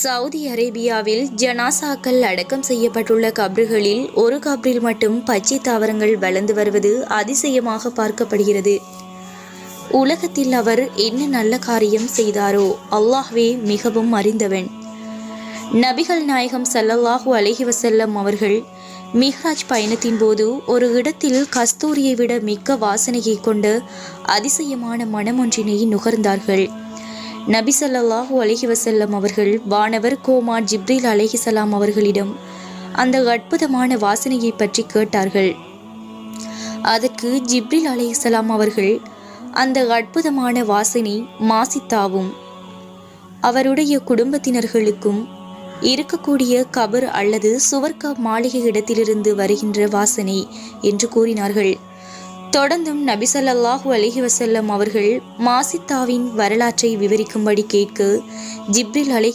Saudi அரேபியாவில் ஜனாசாக்கள் அடக்கம் செய்யப்பட்டுள்ள கப்றுகளில் ஒரு கப்ரில் மட்டும் பச்சை தாவரங்கள் வளர்ந்து வருவது அதிசயமாக பார்க்கப்படுகிறது. உலகத்தில் அவர் என்ன நல்ல காரியம் செய்தாரோ அல்லாஹ்வே மிகவும் அறிந்தவன். நபிகள் நாயகம் ஸல்லல்லாஹு அலைஹி வஸல்லம் அவர்கள் மிஹ்ராஜ் பயணத்தின் போது ஒரு இடத்தில் கஸ்தூரியை விட மிக்க வாசனையை கொண்ட அதிசயமான மணமொன்றினை நுகர்ந்தார்கள். நபி ஸல்லல்லாஹு அலைஹி வஸல்லம் அவர்கள் வானவர் கோமார் ஜிப்ரீல் அலைஹிஸ்ஸலாம் அவர்களிடம் அந்த அற்புதமான வாசனையை பற்றி கேட்டார்கள். அதற்கு ஜிப்ரீல் அலைஹிஸ்ஸலாம் அவர்கள், அந்த அற்புதமான வாசனை மாசித்தாவும் அவருடைய குடும்பத்தினர்களுக்கும் இருக்கக்கூடிய கபர் அல்லது சுவர்க்க மாளிகை இடத்திலிருந்து வருகின்ற வாசனை என்று கூறினார்கள். தொடர்ந்தும் நபி ஸல்லல்லாஹு அலைஹி வஸல்லம் அவர்கள் மாசித்தாவின் வரலாற்றை விவரிக்கும்படி கேட்க ஜிப்ரீல்